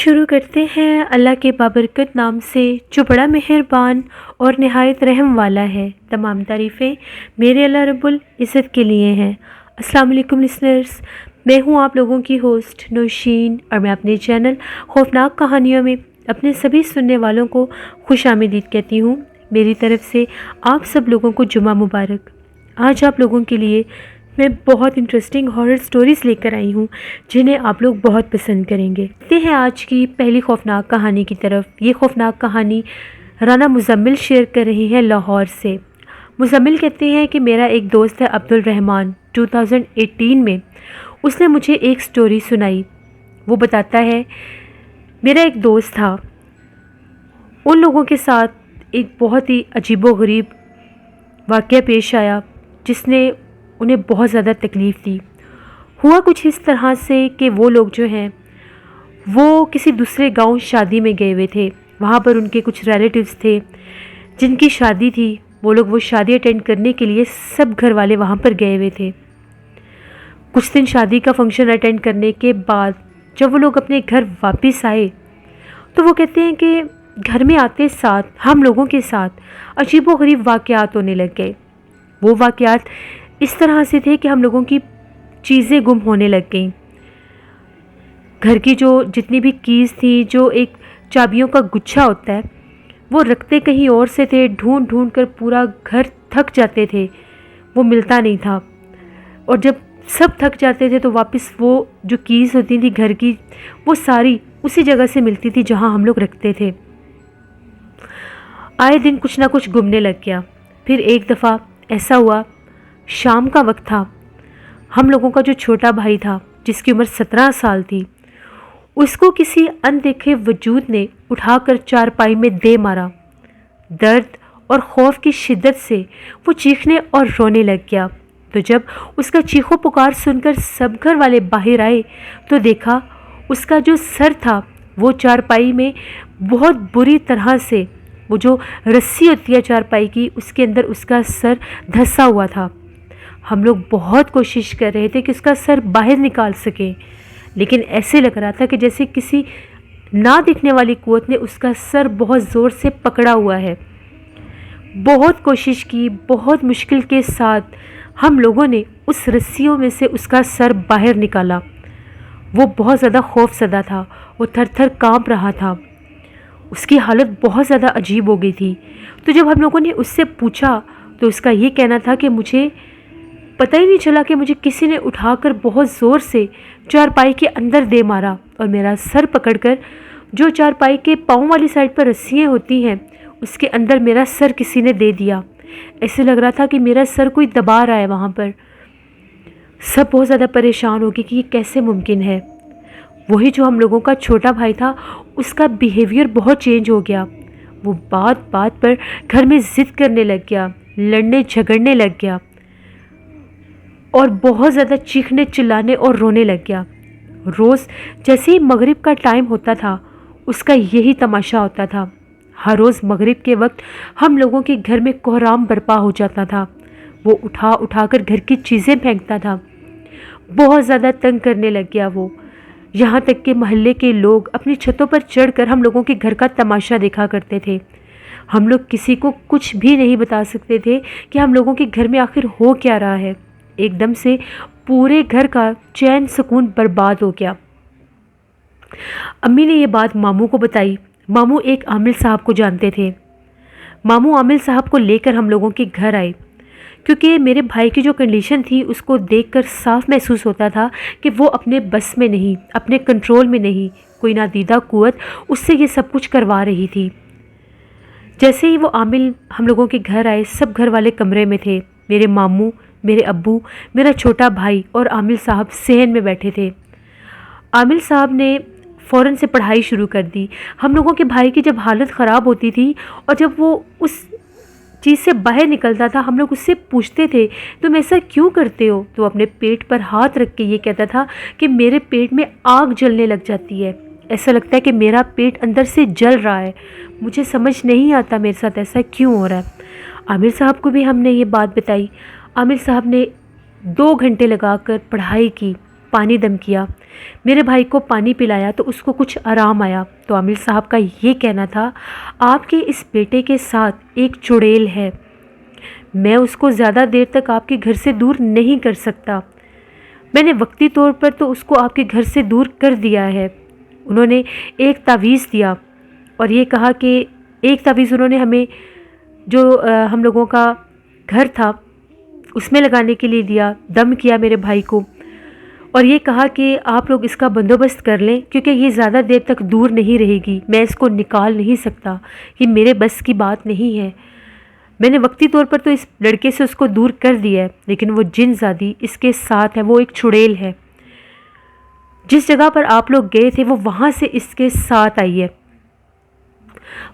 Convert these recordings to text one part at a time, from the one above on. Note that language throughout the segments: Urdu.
شروع کرتے ہیں اللہ کے بابرکت نام سے جو بڑا مہربان اور نہایت رحم والا ہے۔ تمام تعریفیں میرے اللہ رب العزت کے لیے ہیں۔ السلام علیکم لسنرز، میں ہوں آپ لوگوں کی ہوسٹ نوشین، اور میں اپنے چینل خوفناک کہانیوں میں اپنے سبھی سننے والوں کو خوش آمدید کہتی ہوں۔ میری طرف سے آپ سب لوگوں کو جمعہ مبارک۔ آج آپ لوگوں کے لیے میں بہت انٹرسٹنگ ہارر سٹوریز لے کر آئی ہوں جنہیں آپ لوگ بہت پسند کریں گے۔ دیکھتے ہیں آج کی پہلی خوفناک کہانی کی طرف۔ یہ خوفناک کہانی رانا مزمل شیئر کر رہی ہیں لاہور سے۔ مزمل کہتے ہیں کہ میرا ایک دوست ہے عبد الرحمن، 2018 میں اس نے مجھے ایک سٹوری سنائی۔ وہ بتاتا ہے میرا ایک دوست تھا، ان لوگوں کے ساتھ ایک بہت ہی عجیب و غریب واقعہ پیش آیا جس نے انہیں بہت زیادہ تکلیف دی۔ ہوا کچھ اس طرح سے کہ وہ لوگ جو ہیں وہ کسی دوسرے گاؤں شادی میں گئے ہوئے تھے۔ وہاں پر ان کے کچھ ریلیٹیوز تھے جن کی شادی تھی، وہ لوگ وہ شادی اٹینڈ کرنے کے لیے سب گھر والے وہاں پر گئے ہوئے تھے۔ کچھ دن شادی کا فنکشن اٹینڈ کرنے کے بعد جب وہ لوگ اپنے گھر واپس آئے تو وہ کہتے ہیں کہ گھر میں آتے ساتھ ہم لوگوں کے ساتھ عجیب و غریب واقعات ہونے لگ گئے۔ وہ واقعات اس طرح سے تھے کہ ہم لوگوں کی چیزیں گم ہونے لگ گئیں۔ گھر کی جو جتنی بھی کیز تھی، جو ایک چابیوں کا گچھا ہوتا ہے، وہ رکھتے کہیں اور سے تھے، ڈھونڈ ڈھونڈ کر پورا گھر تھک جاتے تھے، وہ ملتا نہیں تھا۔ اور جب سب تھک جاتے تھے تو واپس وہ جو کیز ہوتی تھی گھر کی، وہ ساری اسی جگہ سے ملتی تھی جہاں ہم لوگ رکھتے تھے۔ آئے دن کچھ نہ کچھ گمنے لگ گیا۔ پھر ایک دفعہ ایسا ہوا، شام کا وقت تھا، ہم لوگوں کا جو چھوٹا بھائی تھا جس کی عمر 17 سال تھی، اس کو کسی اندیکھے وجود نے اٹھا کر چارپائی میں دے مارا۔ درد اور خوف کی شدت سے وہ چیخنے اور رونے لگ گیا۔ تو جب اس کا چیخو پکار سن کر سب گھر والے باہر آئے تو دیکھا اس کا جو سر تھا وہ چارپائی میں بہت بری طرح سے، وہ جو رسی ہوتی ہے چارپائی کی، اس کے اندر اس کا سر دھسا ہوا تھا۔ ہم لوگ بہت کوشش کر رہے تھے کہ اس کا سر باہر نکال سکیں، لیکن ایسے لگ رہا تھا کہ جیسے کسی نہ دکھنے والی قوت نے اس کا سر بہت زور سے پکڑا ہوا ہے۔ بہت کوشش کی، بہت مشکل کے ساتھ ہم لوگوں نے اس رسیوں میں سے اس کا سر باہر نکالا۔ وہ بہت زیادہ خوف زدہ تھا، وہ تھر تھر کانپ رہا تھا، اس کی حالت بہت زیادہ عجیب ہو گئی تھی۔ تو جب ہم لوگوں نے اس سے پوچھا تو اس کا یہ کہنا تھا کہ مجھے پتہ ہی نہیں چلا کہ مجھے کسی نے اٹھا کر بہت زور سے چارپائی کے اندر دے مارا، اور میرا سر پکڑ کر جو چارپائی کے پاؤں والی سائڈ پر رسیاں ہوتی ہیں اس کے اندر میرا سر کسی نے دے دیا۔ ایسے لگ رہا تھا کہ میرا سر کوئی دبا رہا ہے وہاں پر۔ سب بہت زیادہ پریشان ہو گئے کہ یہ کیسے ممکن ہے۔ وہی جو ہم لوگوں کا چھوٹا بھائی تھا، اس کا بیہیویئر بہت چینج ہو گیا۔ وہ بات بات پر گھر میں ضد کرنے لگ گیا، لڑنے جھگڑنے لگ گیا، اور بہت زیادہ چیخنے چلانے اور رونے لگ گیا۔ روز جیسے ہی مغرب کا ٹائم ہوتا تھا اس کا یہی تماشا ہوتا تھا۔ ہر روز مغرب کے وقت ہم لوگوں کے گھر میں کوہرام برپا ہو جاتا تھا۔ وہ اٹھا اٹھا کر گھر کی چیزیں پھینکتا تھا۔ بہت زیادہ تنگ کرنے لگ گیا وہ، یہاں تک کہ محلے کے لوگ اپنی چھتوں پر چڑھ کر ہم لوگوں کے گھر کا تماشا دیکھا کرتے تھے۔ ہم لوگ کسی کو کچھ بھی نہیں بتا سکتے تھے کہ ہم لوگوں کے گھر میں آخر ہو کیا رہا ہے۔ ایک دم سے پورے گھر کا چین سکون برباد ہو گیا۔ امی نے یہ بات ماموں کو بتائی۔ ماموں ایک عامل صاحب کو جانتے تھے۔ ماموں عامل صاحب کو لے کر ہم لوگوں کے گھر آئے، کیونکہ میرے بھائی کی جو کنڈیشن تھی اس کو دیکھ کر صاف محسوس ہوتا تھا کہ وہ اپنے بس میں نہیں، اپنے کنٹرول میں نہیں، کوئی نادیدہ قوت اس سے یہ سب کچھ کروا رہی تھی۔ جیسے ہی وہ عامل ہم لوگوں کے گھر آئے، سب گھر والے کمرے میں تھے۔ میرے ماموں، میرے ابو، میرا چھوٹا بھائی اور عامل صاحب صحن میں بیٹھے تھے۔ عامل صاحب نے فوراً سے پڑھائی شروع کر دی۔ ہم لوگوں کے بھائی کی جب حالت خراب ہوتی تھی اور جب وہ اس چیز سے باہر نکلتا تھا، ہم لوگ اس سے پوچھتے تھے تم ایسا کیوں کرتے ہو؟ تو اپنے پیٹ پر ہاتھ رکھ کے یہ کہتا تھا کہ میرے پیٹ میں آگ جلنے لگ جاتی ہے، ایسا لگتا ہے کہ میرا پیٹ اندر سے جل رہا ہے، مجھے سمجھ نہیں آتا میرے ساتھ ایسا کیوں ہو رہا ہے۔ عامر صاحب کو بھی ہم نے یہ بات بتائی۔ عامر صاحب نے 2 گھنٹے لگا کر پڑھائی کی، پانی دم کیا، میرے بھائی کو پانی پلایا تو اس کو کچھ آرام آیا۔ تو عامل صاحب کا یہ کہنا تھا، آپ کے اس بیٹے کے ساتھ ایک چڑیل ہے، میں اس کو زیادہ دیر تک آپ کے گھر سے دور نہیں کر سکتا۔ میں نے وقتی طور پر تو اس کو آپ کے گھر سے دور کر دیا ہے۔ انہوں نے ایک تعویذ دیا اور یہ کہا کہ ایک تعویذ انہوں نے ہمیں جو ہم لوگوں کا گھر تھا اس میں لگانے کے لیے دیا، دم کیا میرے بھائی کو، اور یہ کہا کہ آپ لوگ اس کا بندوبست کر لیں کیونکہ یہ زیادہ دیر تک دور نہیں رہے گی، میں اس کو نکال نہیں سکتا، یہ میرے بس کی بات نہیں ہے۔ میں نے وقتی طور پر تو اس لڑکے سے اس کو دور کر دیا ہے، لیکن وہ جن زادی اس کے ساتھ ہے، وہ ایک چڑیل ہے۔ جس جگہ پر آپ لوگ گئے تھے وہ وہاں سے اس کے ساتھ آئی ہے۔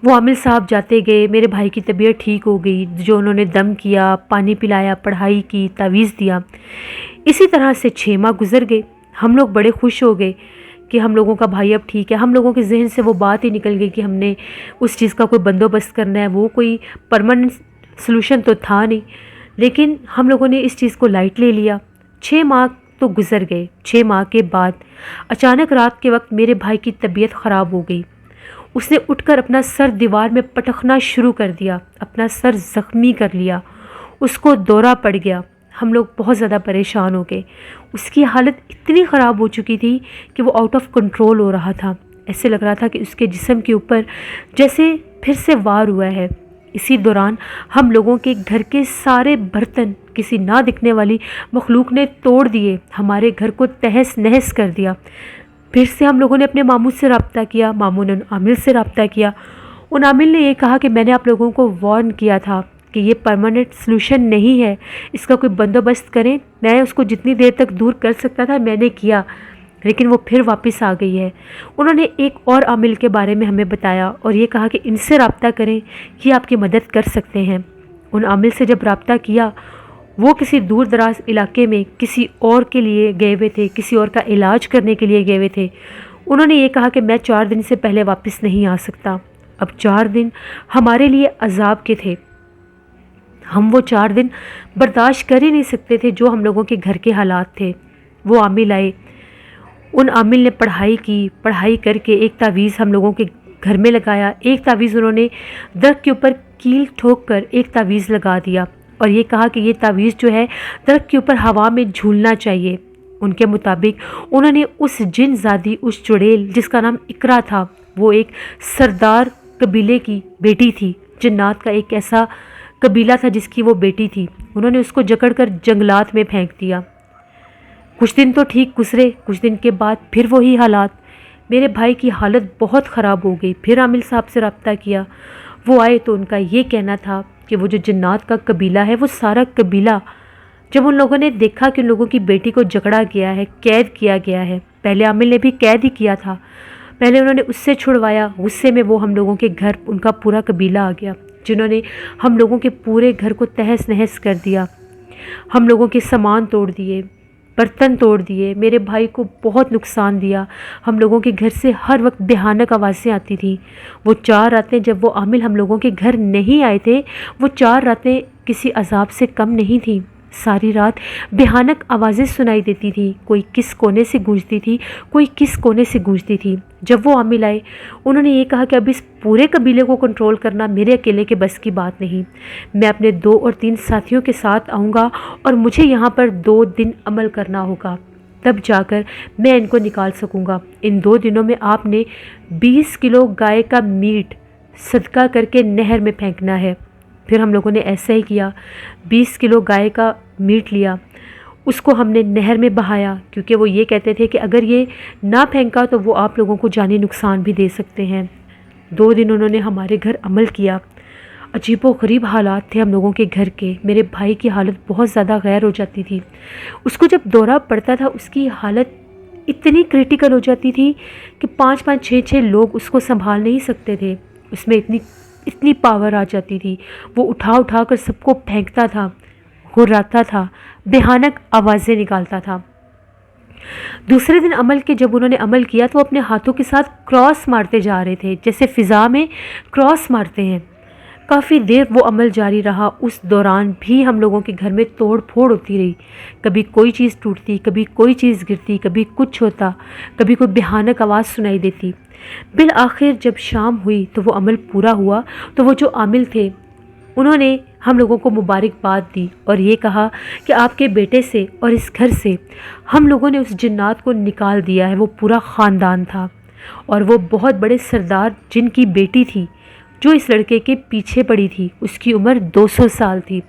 وہ عامل صاحب جاتے گئے، میرے بھائی کی طبیعت ٹھیک ہو گئی، جو انہوں نے دم کیا، پانی پلایا، پڑھائی کی، تعویذ دیا۔ اسی طرح سے 6 ماہ گزر گئے۔ ہم لوگ بڑے خوش ہو گئے کہ ہم لوگوں کا بھائی اب ٹھیک ہے۔ ہم لوگوں کے ذہن سے وہ بات ہی نکل گئی کہ ہم نے اس چیز کا کوئی بندوبست کرنا ہے، وہ کوئی پرماننٹ سلوشن تو تھا نہیں، لیکن ہم لوگوں نے اس چیز کو لائٹ لے لیا۔ 6 ماہ تو گزر گئے۔ 6 ماہ کے بعد اچانک رات کے وقت میرے بھائی کی طبیعت خراب ہو گئی۔ اس نے اٹھ کر اپنا سر دیوار میں پٹکنا شروع کر دیا، اپنا سر زخمی کر لیا، اس کو دورہ پڑ گیا۔ ہم لوگ بہت زیادہ پریشان ہو گئے۔ اس کی حالت اتنی خراب ہو چکی تھی کہ وہ آؤٹ آف کنٹرول ہو رہا تھا، ایسے لگ رہا تھا کہ اس کے جسم کے اوپر جیسے پھر سے وار ہوا ہے۔ اسی دوران ہم لوگوں کے گھر کے سارے برتن کسی نہ دکھنے والی مخلوق نے توڑ دیے، ہمارے گھر کو تہس نہس کر دیا۔ پھر سے ہم لوگوں نے اپنے ماموں سے رابطہ کیا، ماموں نے عامل سے رابطہ کیا۔ ان عامل نے یہ کہا کہ میں نے آپ لوگوں کو وارن کیا تھا کہ یہ پرماننٹ سلوشن نہیں ہے، اس کا کوئی بندوبست کریں۔ میں اس کو جتنی دیر تک دور کر سکتا تھا میں نے کیا، لیکن وہ پھر واپس آ گئی ہے۔ انہوں نے ایک اور عامل کے بارے میں ہمیں بتایا اور یہ کہا کہ ان سے رابطہ کریں، یہ آپ کی مدد کر سکتے ہیں۔ ان عامل سے جب رابطہ کیا، وہ کسی دور دراز علاقے میں کسی اور کے لیے گئے ہوئے تھے، کسی اور کا علاج کرنے کے لیے گئے ہوئے تھے۔ انہوں نے یہ کہا کہ میں 4 دن سے پہلے واپس نہیں آ سکتا۔ اب 4 دن ہمارے لیے عذاب کے تھے، ہم وہ 4 دن برداشت کر ہی نہیں سکتے تھے جو ہم لوگوں کے گھر کے حالات تھے۔ وہ عامل آئے، ان عامل نے پڑھائی کی، پڑھائی کر کے ایک تعویذ ہم لوگوں کے گھر میں لگایا۔ ایک تعویذ انہوں نے درخت کے اوپر کیل ٹھوک کر ایک تعویذ لگا دیا اور یہ کہا کہ یہ تعویذ جو ہے درخت کے اوپر ہوا میں جھولنا چاہیے۔ ان کے مطابق انہوں نے اس جن زادی، اس چڑیل جس کا نام اقرا تھا، وہ ایک سردار قبیلے کی بیٹی تھی، جنات کا ایک ایسا قبیلہ تھا جس کی وہ بیٹی تھی، انہوں نے اس کو جکڑ کر جنگلات میں پھینک دیا۔ کچھ دن تو ٹھیک گزرے، کچھ دن کے بعد پھر وہی حالات۔ میرے بھائی کی حالت بہت خراب ہو گئی۔ پھر عامل صاحب سے رابطہ کیا، وہ آئے تو ان کا یہ کہنا تھا کہ وہ جو جنات کا قبیلہ ہے، وہ سارا قبیلہ، جب ان لوگوں نے دیکھا کہ ان لوگوں کی بیٹی کو جکڑا گیا ہے، قید کیا گیا ہے، پہلے عامل نے بھی قید ہی کیا تھا، پہلے انہوں نے اس سے چھڑوایا، غصے میں وہ ہم لوگوں کے گھر، ان کا پورا قبیلہ آ گیا، جنہوں نے ہم لوگوں کے پورے گھر کو تہس نہس کر دیا، ہم لوگوں کے سامان توڑ دیے، برتن توڑ دیے، میرے بھائی کو بہت نقصان دیا۔ ہم لوگوں کے گھر سے ہر وقت بھیانک آوازیں آتی تھیں۔ وہ 4 راتیں جب وہ عامل ہم لوگوں کے گھر نہیں آئے تھے، وہ 4 راتیں کسی عذاب سے کم نہیں تھیں۔ ساری رات بھیانک آوازیں سنائی دیتی تھیں، کوئی کس کونے سے گونجتی تھی، کوئی کس کونے سے گونجتی تھی۔ جب وہ عامل آئے، انہوں نے یہ کہا کہ اب اس پورے قبیلے کو کنٹرول کرنا میرے اکیلے کے بس کی بات نہیں، میں اپنے 2 اور 3 ساتھیوں کے ساتھ آؤں گا اور مجھے یہاں پر 2 دن عمل کرنا ہوگا، تب جا کر میں ان کو نکال سکوں گا۔ ان 2 دنوں میں آپ نے 20 کلو گائے کا میٹ صدقہ کر کے نہر میں پھینکنا ہے۔ پھر ہم لوگوں نے ایسا ہی کیا، 20 کلو گائے کا میٹ لیا، اس کو ہم نے نہر میں بہایا، کیونکہ وہ یہ کہتے تھے کہ اگر یہ نہ پھینکا تو وہ آپ لوگوں کو جانی نقصان بھی دے سکتے ہیں۔ 2 دن انہوں نے ہمارے گھر عمل کیا۔ عجیب و غریب حالات تھے ہم لوگوں کے گھر کے۔ میرے بھائی کی حالت بہت زیادہ غیر ہو جاتی تھی، اس کو جب دورہ پڑتا تھا اس کی حالت اتنی کریٹیکل ہو جاتی تھی کہ 5-5 6-6 لوگ اس کو سنبھال نہیں سکتے تھے، اس میں اتنی پاور آ جاتی تھی، وہ اٹھا کر سب کو پھینکتا تھا، گھراتا تھا، بھیانک آوازیں نکالتا تھا۔ دوسرے دن عمل کے جب انہوں نے عمل کیا تو اپنے ہاتھوں کے ساتھ کراس مارتے جا رہے تھے، جیسے فضا میں کراس مارتے ہیں۔ کافی دیر وہ عمل جاری رہا۔ اس دوران بھی ہم لوگوں کے گھر میں توڑ پھوڑ ہوتی رہی، کبھی کوئی چیز ٹوٹتی، کبھی کوئی چیز گرتی، کبھی کچھ ہوتا، کبھی کوئی بھیانک آواز سنائی دیتی۔ بالآخر جب شام ہوئی تو وہ عمل پورا ہوا تو وہ جو عامل تھے انہوں نے ہم لوگوں کو مبارکباد دی اور یہ کہا کہ آپ کے بیٹے سے اور اس گھر سے ہم لوگوں نے اس جنات کو نکال دیا ہے۔ وہ پورا خاندان تھا اور وہ بہت بڑے سردار جن کی بیٹی تھی جو اس لڑکے کے پیچھے پڑی تھی، اس کی عمر 200 سال تھی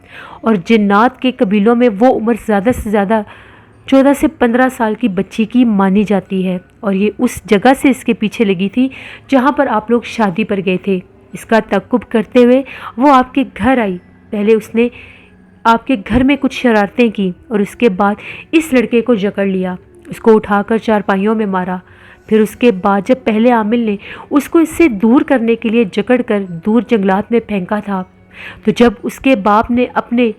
اور جنات کے قبیلوں میں وہ عمر زیادہ سے زیادہ 14 سے 15 سال کی بچی کی مانی جاتی ہے، اور یہ اس جگہ سے اس کے پیچھے لگی تھی جہاں پر آپ لوگ شادی پر گئے تھے۔ اس کا تعقب کرتے ہوئے وہ آپ کے گھر آئی۔ پہلے اس نے آپ کے گھر میں کچھ شرارتیں کی اور اس کے بعد اس لڑکے کو جکڑ لیا، اس کو اٹھا کر چارپائیوں میں مارا۔ پھر اس کے بعد جب پہلے عامل نے اس کو اس سے دور کرنے کے لیے جکڑ کر دور جنگلات میں پھینکا تھا، تو جب اس کے باپ نے اپنے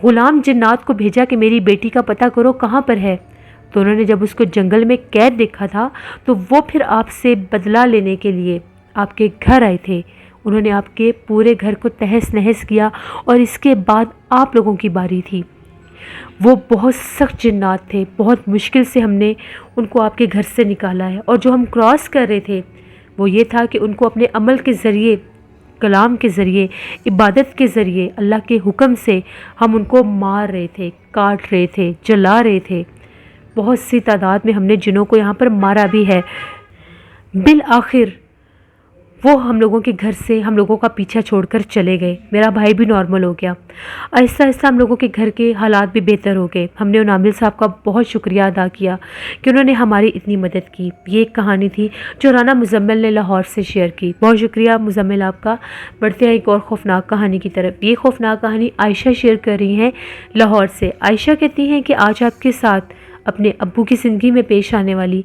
غلام جنات کو بھیجا کہ میری بیٹی کا پتہ کرو کہاں پر ہے، تو انہوں نے جب اس کو جنگل میں قید دیکھا تھا تو وہ پھر آپ سے بدلہ لینے کے لیے آپ کے گھر آئے تھے۔ انہوں نے آپ کے پورے گھر کو تہس نہس کیا اور اس کے بعد آپ لوگوں کی باری تھی۔ وہ بہت سخت جنات تھے، بہت مشکل سے ہم نے ان کو آپ کے گھر سے نکالا ہے، اور جو ہم کراس کر رہے تھے وہ یہ تھا کہ ان کو اپنے عمل کے ذریعے، کلام کے ذریعے، عبادت کے ذریعے، اللہ کے حکم سے ہم ان کو مار رہے تھے، کاٹ رہے تھے، جلا رہے تھے۔ بہت سی تعداد میں ہم نے جنوں کو یہاں پر مارا بھی ہے۔ بالآخر وہ ہم لوگوں کے گھر سے ہم لوگوں کا پیچھا چھوڑ کر چلے گئے۔ میرا بھائی بھی نارمل ہو گیا۔ آہستہ آہستہ ہم لوگوں کے گھر کے حالات بھی بہتر ہو گئے۔ ہم نے ان عامل صاحب کا بہت شکریہ ادا کیا کہ انہوں نے ہماری اتنی مدد کی۔ یہ ایک کہانی تھی جو رانا مزمل نے لاہور سے شیئر کی۔ بہت شکریہ مزمل آپ کا۔ بڑھتے ہیں ایک اور خوفناک کہانی کی طرف۔ یہ خوفناک کہانی عائشہ شیئر کر رہی ہیں لاہور سے۔ عائشہ کہتی ہیں کہ آج آپ کے ساتھ اپنے ابو کی زندگی میں پیش آنے والی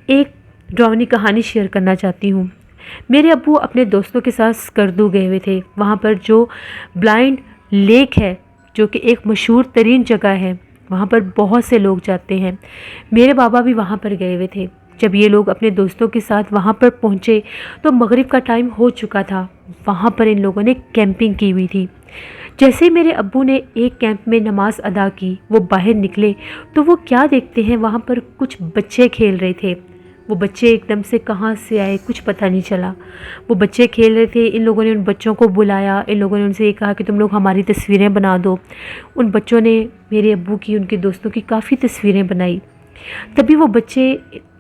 ایک ڈراؤنی کہانی شیئر کرنا چاہتی ہوں۔ میرے ابو اپنے دوستوں کے ساتھ اسکردو گئے ہوئے تھے۔ وہاں پر جو بلائنڈ لیک ہے جو کہ ایک مشہور ترین جگہ ہے، وہاں پر بہت سے لوگ جاتے ہیں۔ میرے بابا بھی وہاں پر گئے ہوئے تھے۔ جب یہ لوگ اپنے دوستوں کے ساتھ وہاں پر پہنچے تو مغرب کا ٹائم ہو چکا تھا۔ وہاں پر ان لوگوں نے کیمپنگ کی ہوئی تھی۔ جیسے ہی میرے ابو نے ایک کیمپ میں نماز ادا کی، وہ باہر نکلے تو وہ کیا دیکھتے ہیں، وہاں پر کچھ بچے کھیل رہے تھے۔ وہ بچے ایک دم سے کہاں سے آئے کچھ پتہ نہیں چلا۔ وہ بچے کھیل رہے تھے، ان لوگوں نے ان بچوں کو بلایا، ان لوگوں نے ان سے یہ کہا کہ تم لوگ ہماری تصویریں بنا دو۔ ان بچوں نے میرے ابو کی، ان کے دوستوں کی کافی تصویریں بنائی۔ تبھی وہ بچے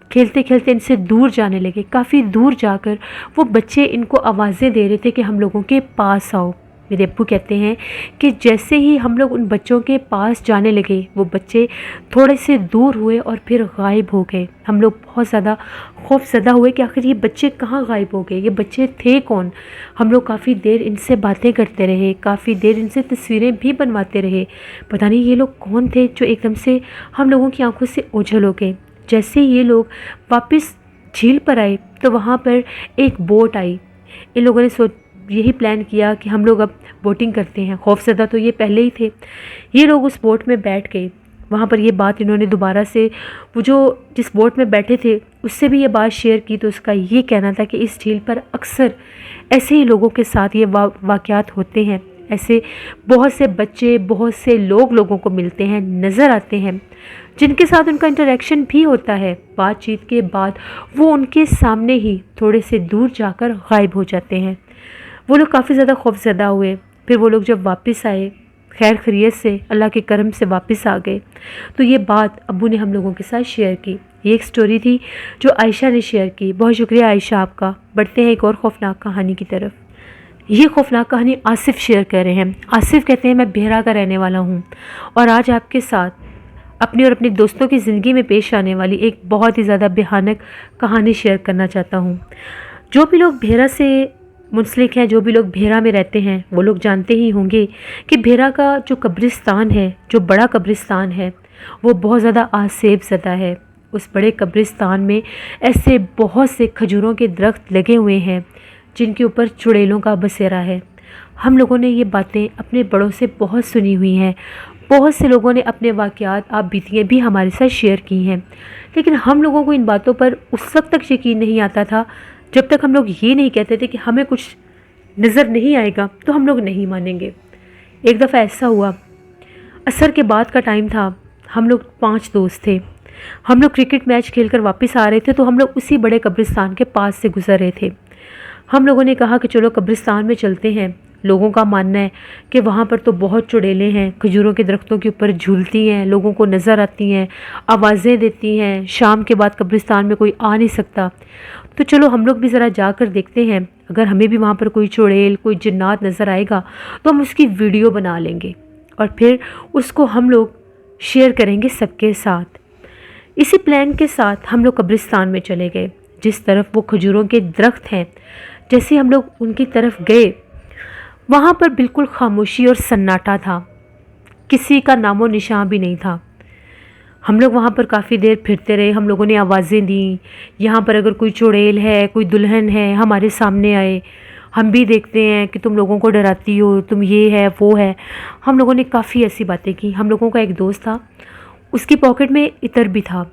کھیلتے کھیلتے ان سے دور جانے لگے۔ کافی دور جا کر وہ بچے ان کو آوازیں دے رہے تھے کہ ہم لوگوں کے پاس آؤ۔ میرے ابو کہتے ہیں کہ جیسے ہی ہم لوگ ان بچوں کے پاس جانے لگے، وہ بچے تھوڑے سے دور ہوئے اور پھر غائب ہو گئے۔ ہم لوگ بہت زیادہ خوف زدہ ہوئے کہ آخر یہ بچے کہاں غائب ہو گئے، یہ بچے تھے کون۔ ہم لوگ کافی دیر ان سے باتیں کرتے رہے، کافی دیر ان سے تصویریں بھی بنواتے رہے۔ پتہ نہیں یہ لوگ کون تھے جو ایک دم سے ہم لوگوں کی آنکھوں سے اوجھل ہو گئے۔ جیسے یہ لوگ واپس جھیل پر آئے تو وہاں پر ایک بوٹ آئی۔ ان لوگوں نے یہی پلان کیا کہ ہم لوگ اب بوٹنگ کرتے ہیں۔ خوف زدہ تو یہ پہلے ہی تھے۔ یہ لوگ اس بوٹ میں بیٹھ گئے۔ وہاں پر یہ بات انہوں نے دوبارہ سے وہ جو جس بوٹ میں بیٹھے تھے اس سے بھی یہ بات شیئر کی، تو اس کا یہ کہنا تھا کہ اس جھیل پر اکثر ایسے ہی لوگوں کے ساتھ یہ واقعات ہوتے ہیں۔ ایسے بہت سے بچے، بہت سے لوگوں کو ملتے ہیں، نظر آتے ہیں، جن کے ساتھ ان کا انٹریکشن بھی ہوتا ہے۔ بات چیت کے بعد وہ ان کے سامنے ہی تھوڑے سے دور جا کر غائب ہو جاتے ہیں۔ وہ لوگ کافی زیادہ خوف زدہ ہوئے۔ پھر وہ لوگ جب واپس آئے خیر خیریت سے، اللہ کے کرم سے واپس آ گئے، تو یہ بات ابو نے ہم لوگوں کے ساتھ شیئر کی۔ یہ ایک سٹوری تھی جو عائشہ نے شیئر کی۔ بہت شکریہ عائشہ آپ کا۔ بڑھتے ہیں ایک اور خوفناک کہانی کی طرف۔ یہ خوفناک کہانی آصف شیئر کر رہے ہیں۔ آصف کہتے ہیں میں بہرا کا رہنے والا ہوں اور آج آپ کے ساتھ اپنی اور اپنے دوستوں کی زندگی میں پیش آنے والی ایک بہت ہی زیادہ بھیانک کہانی شیئر کرنا چاہتا ہوں۔ جو بھی لوگ بہرا سے منسلک ہیں، جو بھی لوگ بہرا میں رہتے ہیں، وہ لوگ جانتے ہی ہوں گے کہ بہرا کا جو قبرستان ہے، جو بڑا قبرستان ہے، وہ بہت زیادہ آسیب زدہ ہے۔ اس بڑے قبرستان میں ایسے بہت سے کھجوروں کے درخت لگے ہوئے ہیں جن کے اوپر چڑیلوں کا بسیرا ہے۔ ہم لوگوں نے یہ باتیں اپنے بڑوں سے بہت سنی ہوئی ہیں۔ بہت سے لوگوں نے اپنے واقعات، آپ بیتیاں بھی ہمارے ساتھ شیئر کی ہیں، لیکن ہم لوگوں کو ان باتوں پر اس وقت تک یقین نہیں آتا تھا جب تک ہم لوگ یہ نہیں کہتے تھے کہ ہمیں کچھ نظر نہیں آئے گا تو ہم لوگ نہیں مانیں گے۔ ایک دفعہ ایسا ہوا، عصر کے بعد کا ٹائم تھا، ہم لوگ 5 دوست تھے، ہم لوگ کرکٹ میچ کھیل کر واپس آ رہے تھے تو ہم لوگ اسی بڑے قبرستان کے پاس سے گزر رہے تھے۔ ہم لوگوں نے کہا کہ چلو قبرستان میں چلتے ہیں۔ لوگوں کا ماننا ہے کہ وہاں پر تو بہت چڑیلیں ہیں، کھجوروں کے درختوں کے اوپر جھولتی ہیں، لوگوں کو نظر آتی ہیں، آوازیں دیتی ہیں، شام کے بعد قبرستان میں کوئی آ نہیں سکتا۔ تو چلو ہم لوگ بھی ذرا جا کر دیکھتے ہیں، اگر ہمیں بھی وہاں پر کوئی چڑیل، کوئی جنات نظر آئے گا تو ہم اس کی ویڈیو بنا لیں گے اور پھر اس کو ہم لوگ شیئر کریں گے سب کے ساتھ۔ اسی پلان کے ساتھ ہم لوگ قبرستان میں چلے گئے۔ جس طرف وہ کھجوروں کے درخت ہیں، جیسے ہم لوگ ان کی طرف گئے، وہاں پر بالکل خاموشی اور سناٹا تھا، کسی کا نام و نشان بھی نہیں تھا۔ ہم لوگ وہاں پر کافی دیر پھرتے رہے، ہم لوگوں نے آوازیں دیں، یہاں پر اگر کوئی چڑیل ہے، کوئی دلہن ہے، ہمارے سامنے آئے، ہم بھی دیکھتے ہیں کہ تم لوگوں کو ڈراتی ہو، تم یہ ہے وہ ہے۔ ہم لوگوں نے کافی ایسی باتیں کی۔ ہم لوگوں کا ایک دوست تھا، اس کی پاکٹ میں عطر بھی تھا۔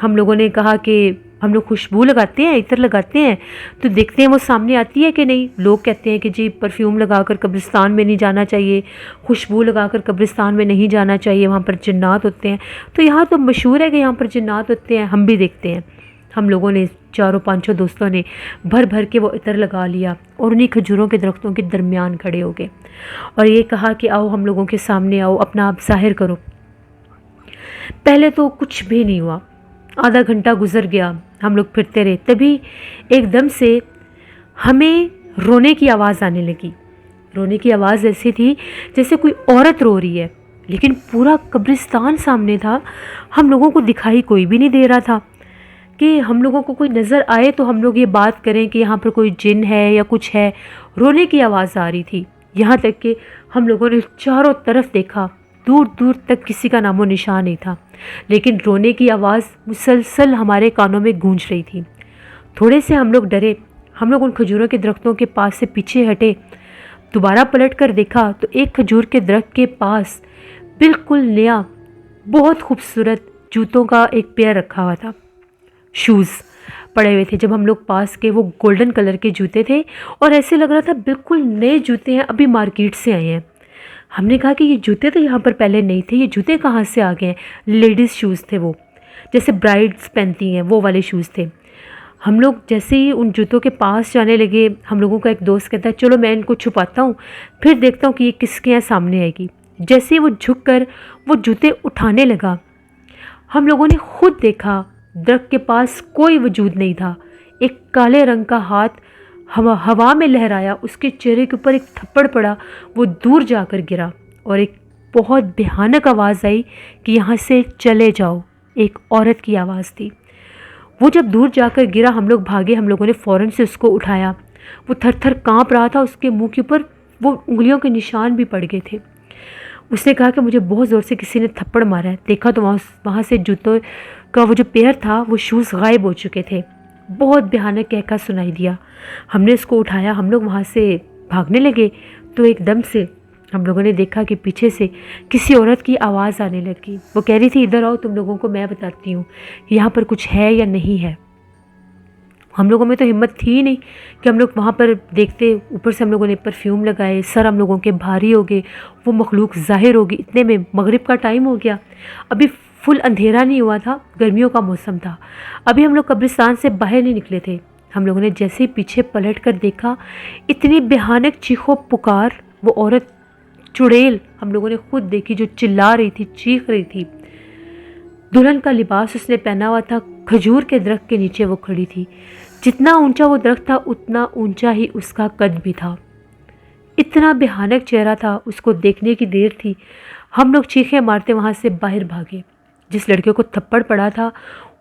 ہم لوگوں نے کہا کہ ہم لوگ خوشبو لگاتے ہیں، عطر لگاتے ہیں تو دیکھتے ہیں وہ سامنے آتی ہے کہ نہیں۔ لوگ کہتے ہیں کہ جی پرفیوم لگا کر قبرستان میں نہیں جانا چاہیے، خوشبو لگا کر قبرستان میں نہیں جانا چاہیے، وہاں پر جنات ہوتے ہیں۔ تو یہاں تو مشہور ہے کہ یہاں پر جنات ہوتے ہیں، ہم بھی دیکھتے ہیں۔ ہم لوگوں نے 4-5 دوستوں نے بھر بھر کے وہ عطر لگا لیا اور انہیں کھجوروں کے درختوں کے درمیان کھڑے ہو گئے اور یہ کہا کہ آؤ ہم لوگوں کے سامنے آؤ، اپنا آپ ظاہر کرو۔ پہلے تو کچھ بھی نہیں ہوا، آدھا گھنٹہ گزر گیا، ہم لوگ پھرتے رہے، تبھی ایک دم سے ہمیں رونے کی آواز آنے لگی۔ رونے کی آواز ایسی تھی جیسے کوئی عورت رو رہی ہے، لیکن پورا قبرستان سامنے تھا، ہم لوگوں کو دکھائی کوئی بھی نہیں دے رہا تھا کہ ہم لوگوں کو کوئی نظر آئے تو ہم لوگ یہ بات کریں کہ یہاں پر کوئی جن ہے یا کچھ ہے۔ رونے کی آواز آ رہی تھی، یہاں تک کہ ہم لوگوں نے چاروں طرف دیکھا، دور دور تک کسی کا نام و نشان نہیں تھا، لیکن رونے کی آواز مسلسل ہمارے کانوں میں گونج رہی تھی۔ تھوڑے سے ہم لوگ ڈرے، ہم لوگ ان کھجوروں کے درختوں کے پاس سے پیچھے ہٹے، دوبارہ پلٹ کر دیکھا تو ایک کھجور کے درخت کے پاس بالکل نیا، بہت خوبصورت جوتوں کا ایک پیئر رکھا ہوا تھا، شوز پڑے ہوئے تھے۔ جب ہم لوگ پاس کے، وہ گولڈن کلر کے جوتے تھے اور ایسے لگ رہا تھا بالکل نئے جوتے ہیں، ابھی مارکیٹ سے آئے ہیں۔ ہم نے کہا کہ یہ جوتے تو یہاں پر پہلے نہیں تھے، یہ جوتے کہاں سے آ گئے ہیں؟ لیڈیز شوز تھے وہ، جیسے برائڈز پہنتی ہیں وہ والے شوز تھے۔ ہم لوگ جیسے ہی ان جوتوں کے پاس جانے لگے، ہم لوگوں کا ایک دوست کہتا ہے چلو میں ان کو چھپاتا ہوں، پھر دیکھتا ہوں کہ یہ کس کے یہاں سامنے آئے گی۔ جیسے ہی وہ جھک کر وہ جوتے اٹھانے لگا، ہم لوگوں نے خود دیکھا درخت کے پاس کوئی وجود نہیں تھا، ایک کالے رنگ کا ہاتھ ہوا میں لہرایا، اس کے چہرے کے اوپر ایک تھپڑ پڑا، وہ دور جا کر گرا اور ایک بہت بھیانک آواز آئی کہ یہاں سے چلے جاؤ۔ ایک عورت کی آواز تھی۔ وہ جب دور جا کر گرا، ہم لوگ بھاگے، ہم لوگوں نے فوراً سے اس کو اٹھایا۔ وہ تھر تھر کانپ رہا تھا، اس کے منہ کے اوپر وہ انگلیوں کے نشان بھی پڑ گئے تھے۔ اس نے کہا کہ مجھے بہت زور سے کسی نے تھپڑ مارا ہے۔ دیکھا تو وہاں سے جوتوں کا وہ جو پیئر تھا، وہ شوز غائب ہو چکے تھے۔ بہت بھیانک کہکا سنائی دیا۔ ہم نے اس کو اٹھایا، ہم لوگ وہاں سے بھاگنے لگے تو ایک دم سے ہم لوگوں نے دیکھا کہ پیچھے سے کسی عورت کی آواز آنے لگی۔ وہ کہہ رہی تھی ادھر آؤ، تم لوگوں کو میں بتاتی ہوں یہاں پر کچھ ہے یا نہیں ہے۔ ہم لوگوں میں تو ہمت تھی ہی نہیں کہ ہم لوگ وہاں پر دیکھتے۔ اوپر سے ہم لوگوں نے پرفیوم لگائے، سر ہم لوگوں کے بھاری ہو گئے، وہ مخلوق ظاہر ہوگی، اتنے میں مغرب کا ٹائم ہو گیا، ابھی فل اندھیرا نہیں ہوا تھا، گرمیوں کا موسم تھا، ابھی ہم لوگ قبرستان سے باہر نہیں نکلے تھے۔ ہم لوگوں نے جیسے ہی پیچھے پلٹ کر دیکھا، اتنی بھیانک چیخ و پکار، وہ عورت چڑیل ہم لوگوں نے خود دیکھی جو چلا رہی تھی، چیخ رہی تھی۔ دلہن کا لباس اس نے پہنا ہوا تھا، کھجور کے درخت کے نیچے وہ کھڑی تھی۔ جتنا اونچا وہ درخت تھا اتنا اونچا ہی اس کا قد بھی تھا۔ اتنا بھیانک چہرہ تھا، اس کو دیکھنے کی دیر تھی، ہم لوگ چیخیں مارتے وہاں سے باہر بھاگے۔ جس لڑکے کو تھپڑ پڑا تھا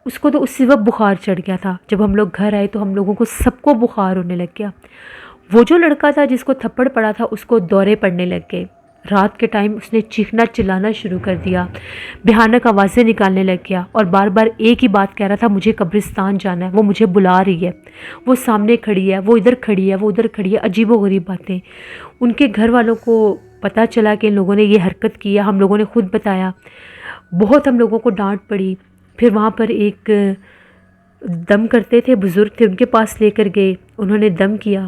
اس کو تو اسی وقت بخار چڑھ گیا تھا۔ جب ہم لوگ گھر آئے تو ہم لوگوں کو سب کو بخار ہونے لگ گیا۔ وہ جو لڑکا تھا جس کو تھپڑ پڑا تھا اس کو دورے پڑنے لگ گئے۔ رات کے ٹائم اس نے چیخنا چلانا شروع کر دیا، بھیانک آوازیں نکالنے لگ گیا اور بار بار ایک ہی بات کہہ رہا تھا، مجھے قبرستان جانا ہے، وہ مجھے بلا رہی ہے، وہ سامنے کھڑی ہے، وہ ادھر کھڑی ہے، وہ ادھر کھڑی ہے۔ عجیب و غریب باتیں۔ ان کے گھر والوں کو پتہ چلا کہ ان لوگوں نے یہ حرکت کی ہے، ہم لوگوں نے خود بتایا، بہت ہم لوگوں کو ڈانٹ پڑی۔ پھر وہاں پر ایک دم کرتے تھے، بزرگ تھے، ان کے پاس لے کر گئے، انہوں نے دم کیا،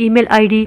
email ID